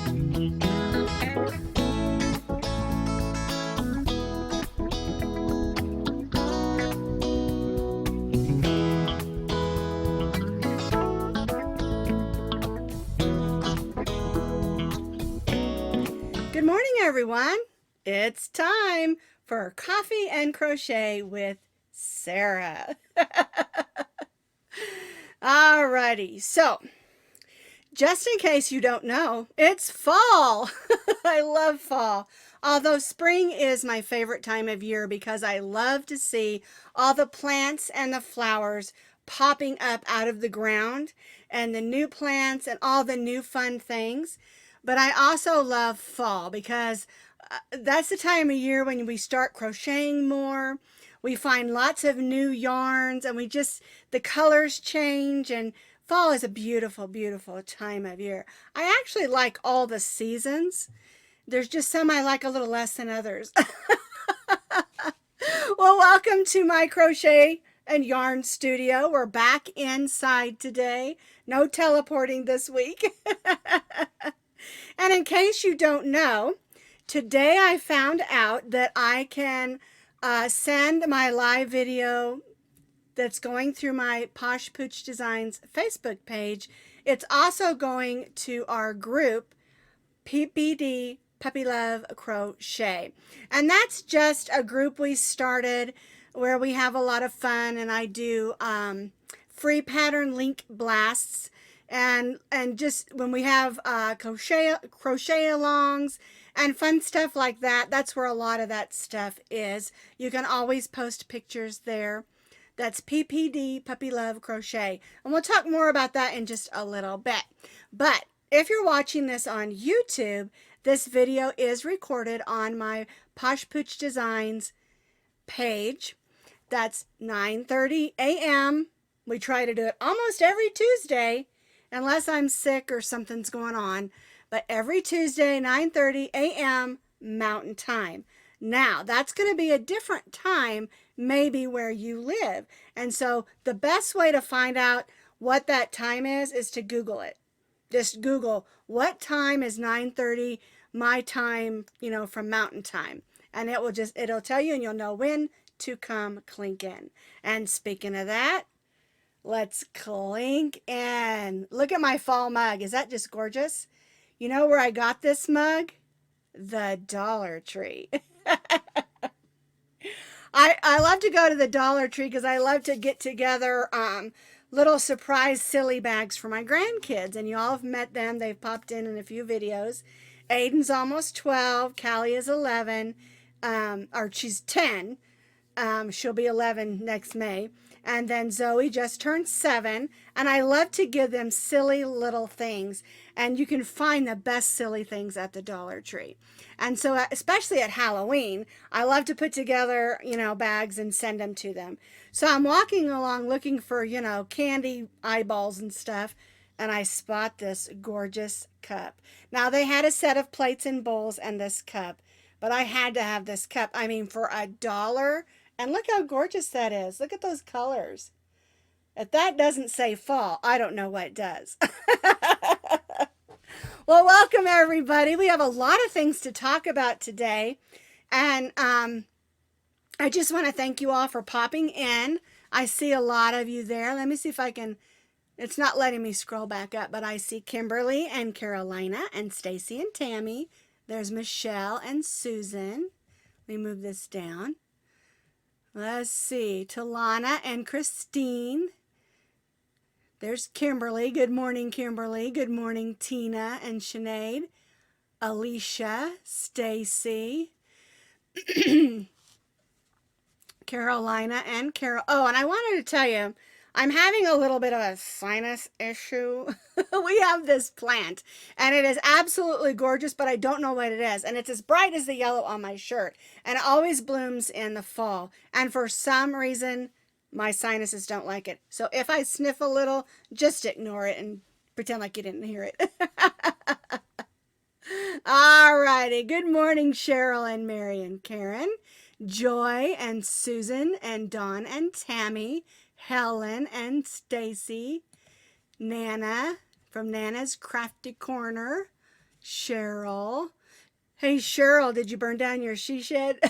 Good morning, everyone. It's time for Coffee and Crochet with Sarah. Alrighty, so just in case you don't know, it's fall. I love fall. Although spring is my favorite time of year because I love to see all the plants and the flowers popping up out of the ground and the new plants and all the new fun things. But I also love fall because that's the time of year when we start crocheting more. We find lots of new yarns and the colors change, and fall is a beautiful, beautiful time of year. I actually like all the seasons. There's just some I like a little less than others. Well, welcome to my crochet and yarn studio. We're back inside today. No teleporting this week. And in case you don't know, today I found out that I can send my live video that's going through my Posh Pooch Designs Facebook page. It's also going to our group, PPD, Puppy Love Crochet. And that's just a group we started where we have a lot of fun, and I do free pattern link blasts. And just when we have crochet alongs and fun stuff like that, that's where a lot of that stuff is. You can always post pictures there. That's PPD, Puppy Love Crochet. And we'll talk more about that in just a little bit. But if you're watching this on YouTube, this video is recorded on my Posh Pooch Designs page. That's 9:30 a.m. We try to do it almost every Tuesday, unless I'm sick or something's going on. But every Tuesday, 9:30 a.m. Mountain Time. Now, that's going to be a different time maybe where you live. And so the best way to find out what that time is to Google it. Just Google, what time is 9:30 my time, from Mountain Time. And it'll tell you, and you'll know when to come clink in. And speaking of that, let's clink in. Look at my fall mug. Is that just gorgeous? You know where I got this mug? The Dollar Tree. I love to go to the Dollar Tree because I love to get together little surprise silly bags for my grandkids. And you all have met them. They've popped in a few videos. Aiden's almost 12. Callie is 11. Or she's 10. She'll be 11 next May. And then Zoe just turned 7. And I love to give them silly little things. And you can find the best silly things at the Dollar Tree. And so, especially at Halloween, I love to put together, bags and send them to them. So I'm walking along looking for, candy eyeballs and stuff. And I spot this gorgeous cup. Now, they had a set of plates and bowls and this cup. But I had to have this cup. I mean, for $1. And look how gorgeous that is. Look at those colors. If that doesn't say fall, I don't know what does. Well, welcome everybody. We have a lot of things to talk about today. And I just want to thank you all for popping in. I see a lot of you there. Let me see if I can, it's not letting me scroll back up, but I see Kimberly and Carolina and Stacy and Tammy. There's Michelle and Susan. Let me move this down. Let's see, Talana and Christine. There's Kimberly. Good morning, Kimberly. Good morning, Tina and Sinead. Alicia, Stacy, Carolina and Carol. Oh, and I wanted to tell you, I'm having a little bit of a sinus issue. We have this plant, and it is absolutely gorgeous, but I don't know what it is. And it's as bright as the yellow on my shirt, and it always blooms in the fall. And for some reason, my sinuses don't like it. So if I sniff a little, just ignore it and pretend like you didn't hear it. All righty. Good morning, Cheryl and Mary and Karen, Joy and Susan and Dawn and Tammy, Helen and Stacy, Nana from Nana's Crafty Corner, Cheryl. Hey, Cheryl, did you burn down your she shed? I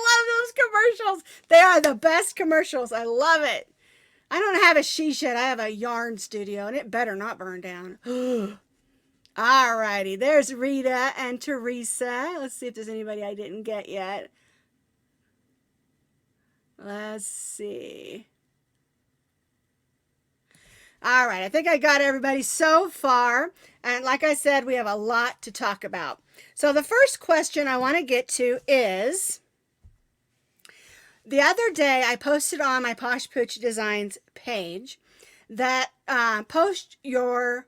love those commercials. They are the best commercials. I love it. I don't have a she shed. I have a yarn studio, and it better not burn down. All righty. There's Rita and Teresa. Let's see if there's anybody I didn't get yet. Let's see. All right, I think I got everybody so far. And like I said, we have a lot to talk about. So the first question I want to get to is, the other day I posted on my Posh Pooch Designs page that post your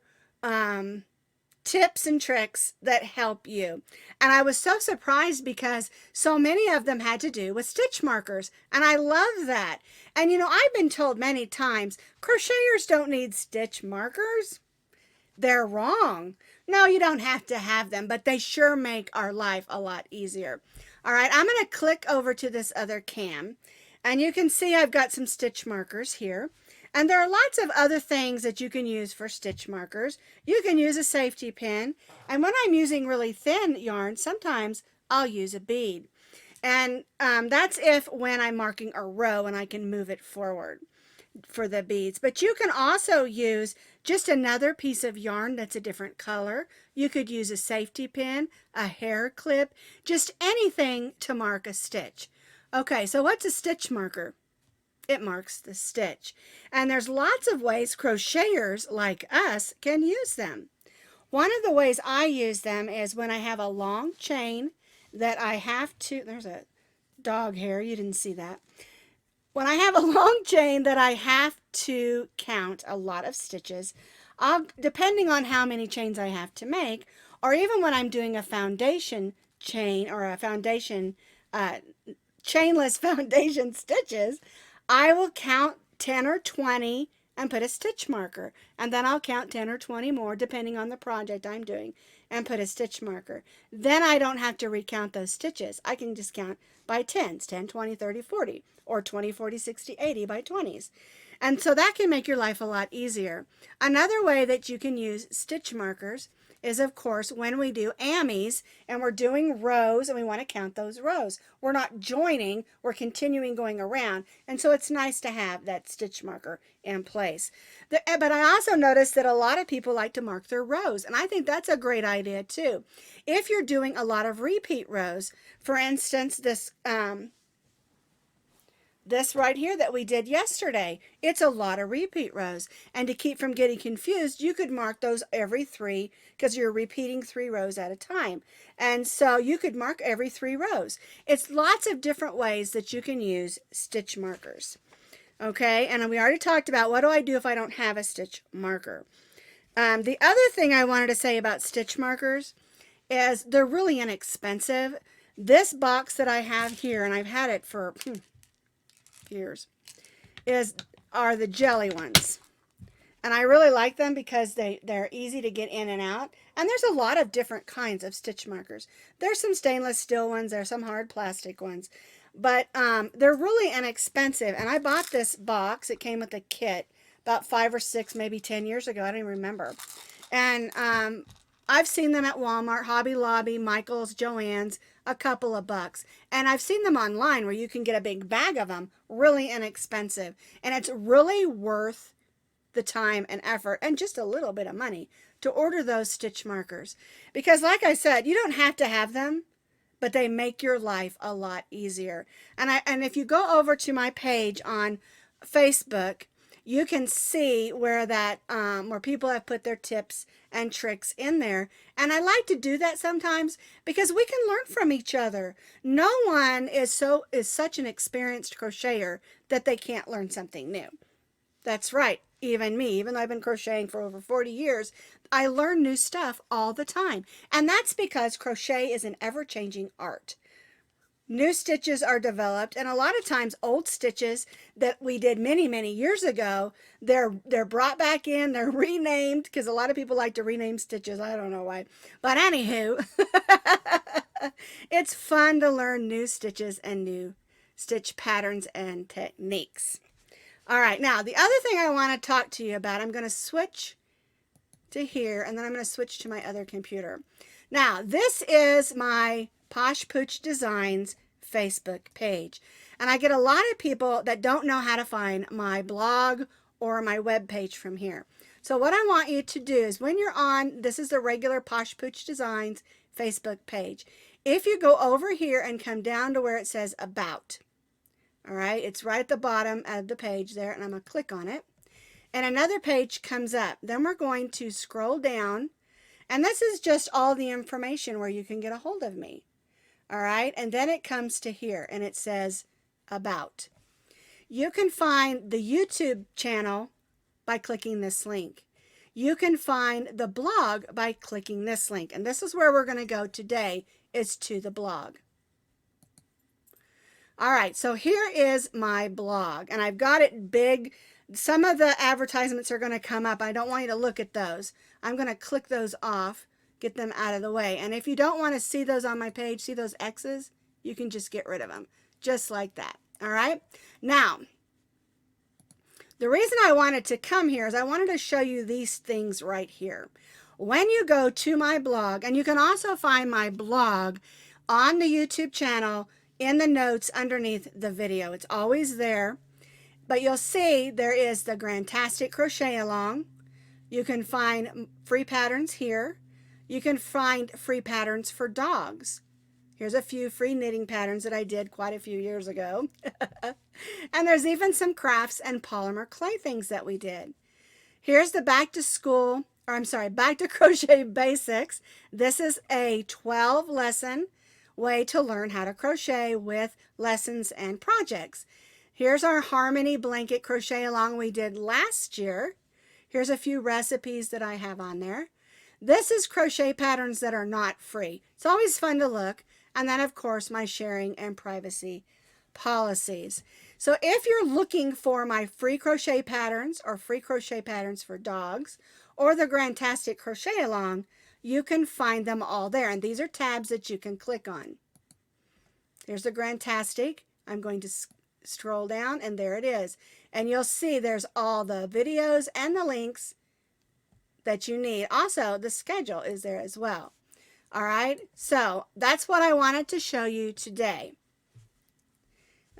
tips and tricks that help you. And I was so surprised because so many of them had to do with stitch markers. And I love that. And you know, I've been told many times, crocheters don't need stitch markers. They're wrong. No, you don't have to have them, but they sure make our life a lot easier. All right, I'm going to click over to this other cam. And you can see I've got some stitch markers here. And there are lots of other things that you can use for stitch markers. You can use a safety pin. And when I'm using really thin yarn, sometimes I'll use a bead. And that's if when I'm marking a row and I can move it forward for the beads. But you can also use just another piece of yarn that's a different color. You could use a safety pin, a hair clip, just anything to mark a stitch. Okay, so what's a stitch marker? It marks the stitch. And there's lots of ways crocheters like us can use them. One of the ways I use them is when I have a long chain that I have to, there's a dog hair, you didn't see that. When I have a long chain that I have to count a lot of stitches, depending on how many chains I have to make, or even when I'm doing a foundation chain or a foundation, chainless foundation stitches, I will count 10 or 20 and put a stitch marker. And then I'll count 10 or 20 more, depending on the project I'm doing, and put a stitch marker. Then I don't have to recount those stitches. I can just count by 10s, 10, 20, 30, 40, or 20, 40, 60, 80 by 20s. And so that can make your life a lot easier. Another way that you can use stitch markers is, of course, when we do ammies and we're doing rows and we want to count those rows. We're not joining, we're continuing going around. And so it's nice to have that stitch marker in place. But I also noticed that a lot of people like to mark their rows, and I think that's a great idea too. If you're doing a lot of repeat rows, for instance, this right here that we did yesterday, it's a lot of repeat rows. And to keep from getting confused, you could mark those every 3 because you're repeating 3 rows at a time. And so you could mark every 3 rows. It's lots of different ways that you can use stitch markers. Okay, and we already talked about what do I do if I don't have a stitch marker. The other thing I wanted to say about stitch markers is they're really inexpensive. This box that I have here, and I've had it for years, are the jelly ones. And I really like them because they're easy to get in and out. And there's a lot of different kinds of stitch markers. There's some stainless steel ones, there's some hard plastic ones. But they're really inexpensive. And I bought this box. It came with a kit about 5 or 6, maybe 10 years ago. I don't even remember. And I've seen them at Walmart, Hobby Lobby, Michael's, Joann's, a couple of bucks. And I've seen them online where you can get a big bag of them, really inexpensive. And it's really worth the time and effort and just a little bit of money to order those stitch markers. Because like I said, you don't have to have them, but they make your life a lot easier. And if you go over to my page on Facebook, you can see where where people have put their tips and tricks in there. And I like to do that sometimes because we can learn from each other. No one is such an experienced crocheter that they can't learn something new. That's right. Even me, even though I've been crocheting for over 40 years, I learn new stuff all the time. And that's because crochet is an ever-changing art. New stitches are developed, and a lot of times old stitches that we did many, many years ago, they're brought back in, they're renamed, because a lot of people like to rename stitches. I don't know why. But anywho, it's fun to learn new stitches and new stitch patterns and techniques. All right, now the other thing I want to talk to you about, I'm going to switch to here, and then I'm going to switch to my other computer. Now, this is my Posh Pooch Designs Facebook page. And I get a lot of people that don't know how to find my blog or my web page from here. So what I want you to do is when you're on, this is the regular Posh Pooch Designs Facebook page. If you go over here and come down to where it says About, all right, it's right at the bottom of the page there, and I'm going to click on it. And another page comes up. Then we're going to scroll down, and this is just all the information where you can get a hold of me. All right, and then it comes to here, and it says About. You can find the YouTube channel by clicking this link. You can find the blog by clicking this link. And this is where we're going to go today, is to the blog. All right, so here is my blog, and I've got it big. Some of the advertisements are going to come up. I don't want you to look at those. I'm going to click those off, get them out of the way. And if you don't want to see those on my page, see those X's, you can just get rid of them, just like that. All right, now, the reason I wanted to come here is I wanted to show you these things right here. When you go to my blog, and you can also find my blog on the YouTube channel in the notes underneath the video. It's always there. But you'll see there is the Grantastic Crochet Along. You can find free patterns here. You can find free patterns for dogs. Here's a few free knitting patterns that I did quite a few years ago. And there's even some crafts and polymer clay things that we did. Here's the Back to Crochet Basics. This is a 12 lesson way to learn how to crochet with lessons and projects. Here's our Harmony Blanket Crochet Along we did last year. Here's a few recipes that I have on there. This is crochet patterns that are not free. It's always fun to look. And then, of course, my sharing and privacy policies. So if you're looking for my free crochet patterns or free crochet patterns for dogs or the Grantastic Crochet Along, you can find them all there. And these are tabs that you can click on. Here's the Grantastic. I'm going to scroll down, and there it is. And you'll see there's all the videos and the links that you need. Also, the schedule is there as well. All right, so that's what I wanted to show you today.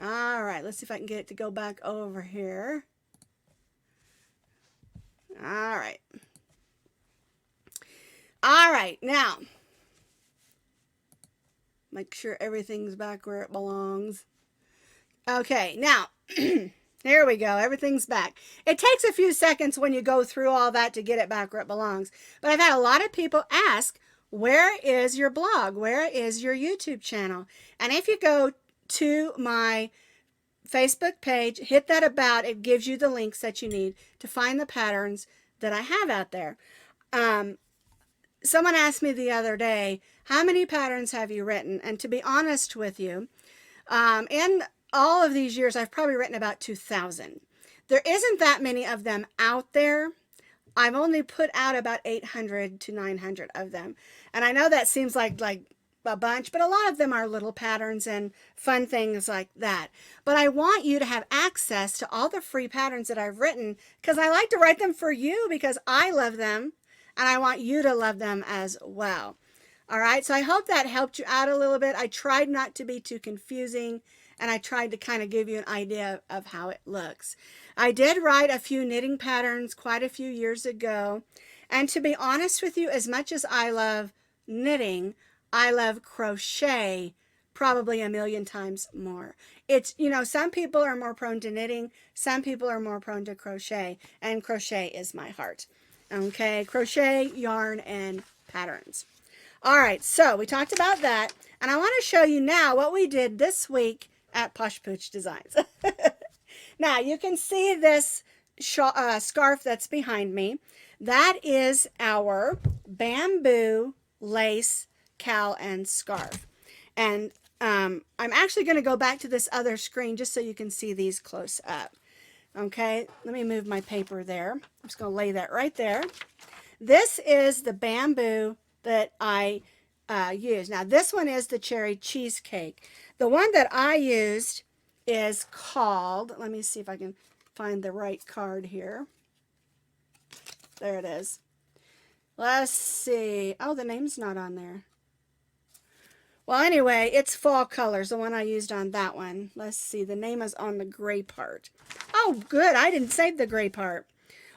All right, let's see if I can get it to go back over here. All right. All right, now, make sure everything's back where it belongs. Okay, now, there we go. Everything's back. It takes a few seconds when you go through all that to get it back where it belongs. But I've had a lot of people ask, where is your blog? Where is your YouTube channel? And if you go to my Facebook page, hit that About, it gives you the links that you need to find the patterns that I have out there. Someone asked me the other day, how many patterns have you written? And to be honest with you, in all of these years, I've probably written about 2,000. There isn't that many of them out there. I've only put out about 800 to 900 of them. And I know that seems like a bunch, but a lot of them are little patterns and fun things like that. But I want you to have access to all the free patterns that I've written, because I like to write them for you because I love them and I want you to love them as well. All right, so I hope that helped you out a little bit. I tried not to be too confusing, and I tried to kind of give you an idea of how it looks. I did write a few knitting patterns quite a few years ago. And to be honest with you, as much as I love knitting, I love crochet probably a million times more. It's, you know, some people are more prone to knitting, some people are more prone to crochet, and crochet is my heart. Okay, crochet, yarn, and patterns. All right, so we talked about that, and I want to show you now what we did this week at Posh Pooch Designs. Now, you can see this scarf that's behind me. That is our bamboo lace cowl and scarf. And I'm actually going to go back to this other screen just so you can see these close up. Okay, let me move my paper there. I'm just going to lay that right there. This is the bamboo that I use. Now, this one is the cherry cheesecake. The one that I used is called, let me see if I can find the right card here. There it is. Let's see. Oh, the name's not on there. Well, anyway, it's Fall Colors, the one I used on that one. Let's see. The name is on the gray part. Oh, good. I didn't save the gray part.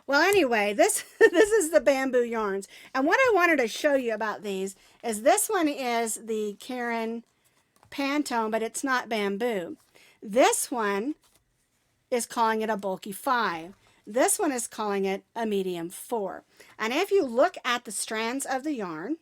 Well, anyway, this this is the bamboo yarns. And what I wanted to show you about these is this one is the Karen Pantone, but it's not bamboo. This one is calling it a bulky 5. This one is calling it a medium 4. And if you look at the strands of the yarn,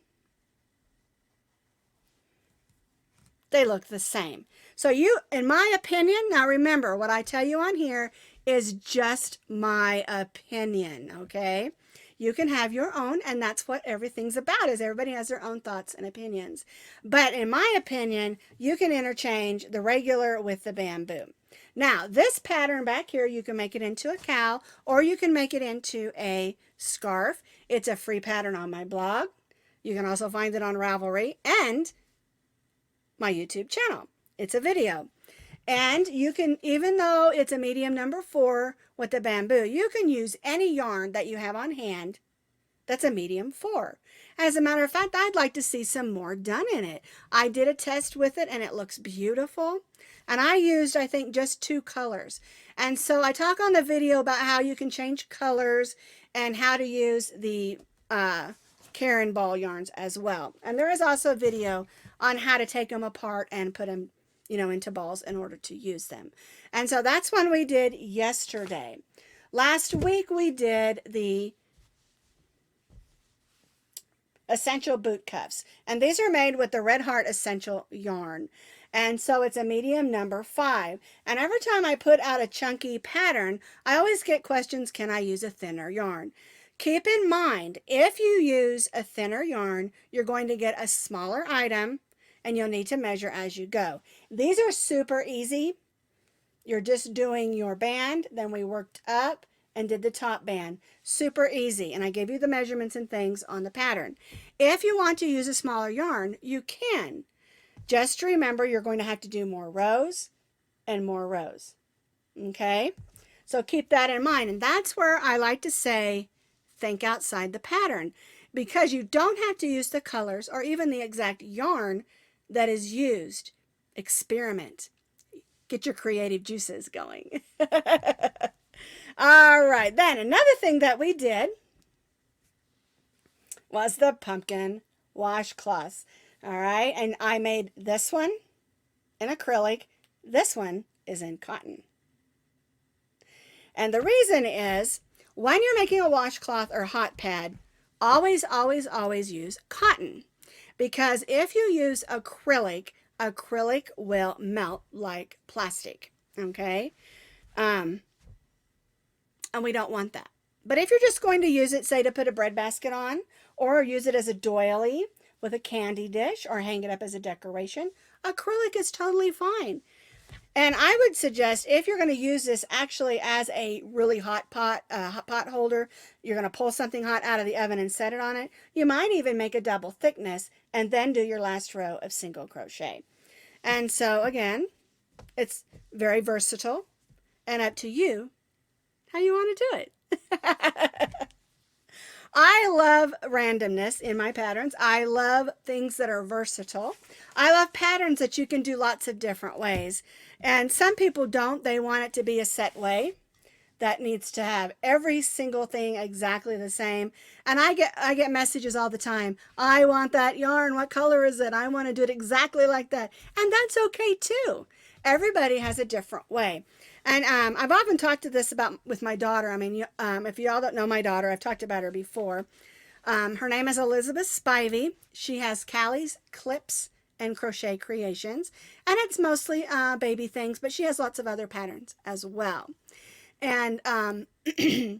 they look the same. So you, in my opinion, now remember what I tell you on here is just my opinion, okay? You can have your own, and that's what everything's about, is everybody has their own thoughts and opinions. But in my opinion, you can interchange the regular with the bamboo. Now, this pattern back here, you can make it into a cowl, or you can make it into a scarf. It's a free pattern on my blog. You can also find it on Ravelry and my YouTube channel. It's a video. And you can, even though it's a medium number 4 with the bamboo, you can use any yarn that you have on hand that's a medium 4. As a matter of fact, I'd like to see some more done in it. I did a test with it and it looks beautiful. And I used, I think, just 2 colors. And so I talk on the video about how you can change colors and how to use the Karen ball yarns as well. And there is also a video on how to take them apart and put them, into balls in order to use them. And so that's one we did yesterday. Last week we did the Essential Boot Cuffs. And these are made with the Red Heart Essential yarn. And so it's a medium number 5. And every time I put out a chunky pattern, I always get questions, can I use a thinner yarn? Keep in mind, if you use a thinner yarn, you're going to get a smaller item and you'll need to measure as you go. These are super easy. You're just doing your band, then we worked up and did the top band. Super easy. And I gave you the measurements and things on the pattern. If you want to use a smaller yarn, you can. Just remember, you're going to have to do more rows and more rows. Okay? So keep that in mind. And that's where I like to say, think outside the pattern, because you don't have to use the colors or even the exact yarn that is used. Experiment. Get your creative juices going. All right, then another thing that we did was the pumpkin washcloths. All right, and I made this one in acrylic. This one is in cotton. And the reason is, when you're making a washcloth or hot pad, always, always, always use cotton. Because if you use acrylic, acrylic will melt like plastic, okay? And we don't want that. But if you're just going to use it, say, to put a bread basket on, or use it as a doily with a candy dish, or hang it up as a decoration, acrylic is totally fine. And I would suggest, if you're going to use this actually as a really hot pot holder, you're going to pull something hot out of the oven and set it on it, you might even make a double thickness and then do your last row of single crochet. And so again, it's very versatile and up to you how you want to do it. I love randomness in my patterns. I love things that are versatile. I love patterns that you can do lots of different ways. And some people don't. They want it to be a set way that needs to have every single thing exactly the same. And I get messages all the time. I want that yarn. What color is it? I want to do it exactly like that. And that's okay too. Everybody has a different way. And I've often talked to this about with my daughter. I mean, if y'all don't know my daughter, I've talked about her before. Her name is Elizabeth Spivey. She has Callie's Clips and Crochet Creations. And it's mostly baby things, but she has lots of other patterns as well. And her and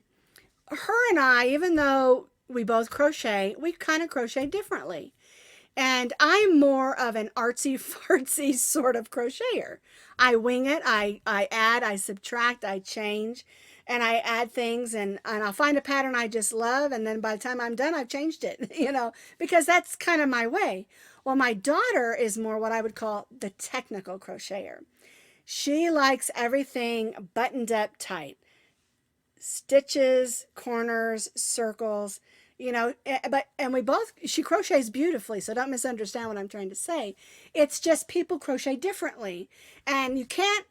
I, even though we both crochet, we kind of crochet differently. And I'm more of an artsy-fartsy sort of crocheter. I wing it, I add, I subtract, I change, and I add things, and I'll find a pattern I just love, and then by the time I'm done, I've changed it, because that's kind of my way. Well, my daughter is more what I would call the technical crocheter. She likes everything buttoned up tight. Stitches, corners, circles. you know, and we both, she crochets beautifully, so don't misunderstand what I'm trying to say. It's just people crochet differently, and you can't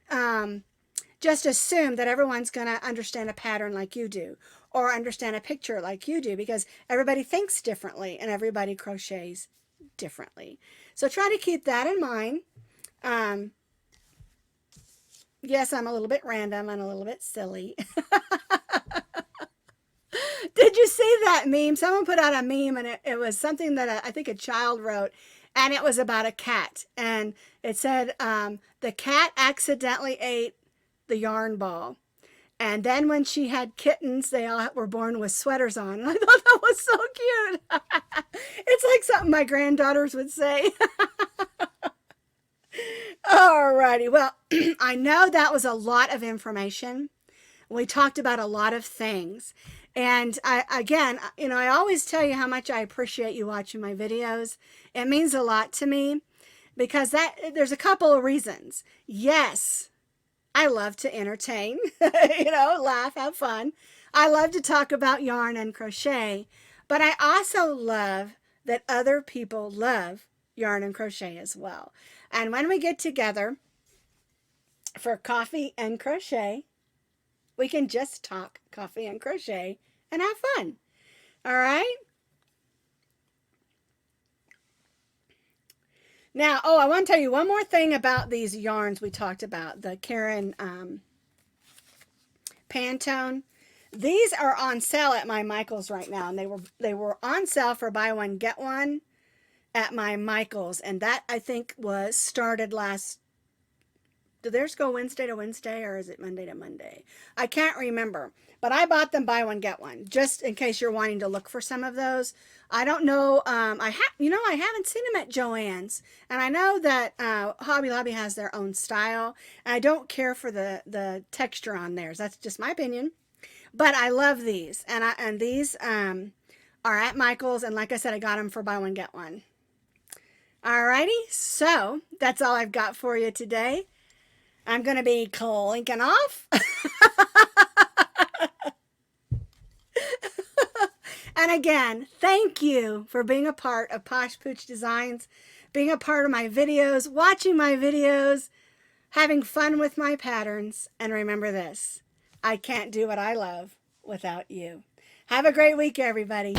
just assume that everyone's going to understand a pattern like you do or understand a picture like you do, because everybody thinks differently and everybody crochets differently. So try to keep that in mind. Um, yes, I'm a little bit random and a little bit silly. Did you see that meme? Someone put out a meme, and it was something that I think a child wrote, and it was about a cat. And it said, the cat accidentally ate the yarn ball. And then when she had kittens, they all were born with sweaters on. And I thought that was so cute. It's like something my granddaughters would say. Alrighty, well, I know that was a lot of information. We talked about a lot of things. And again, you know, I always tell you how much I appreciate you watching my videos. It means a lot to me because there's a couple of reasons. Yes, I love to entertain, you know, laugh, have fun. I love to talk about yarn and crochet, but I also love that other people love yarn and crochet as well. And when we get together for coffee and crochet, we can just talk coffee and crochet and have fun. All right? Now, oh, I want to tell you one more thing about these yarns we talked about, the Karen Pantone. These are on sale at my Michaels right now, and they were on sale for buy one get one at my Michaels, and that I think was started last. Did theirs go Wednesday to Wednesday, or is it Monday to Monday? I can't remember, but I bought them buy one get one just in case you're wanting to look for some of those. I don't know. I haven't seen them at Joann's, and I know that Hobby Lobby has their own style. And I don't care for the texture on theirs. That's just my opinion. But I love these, and these are at Michael's, and like I said, I got them for buy one get one. Alrighty, so that's all I've got for you today. I'm going to be clinking off. And again, thank you for being a part of Posh Pooch Designs, being a part of my videos, watching my videos, having fun with my patterns. And remember this, I can't do what I love without you. Have a great week, everybody.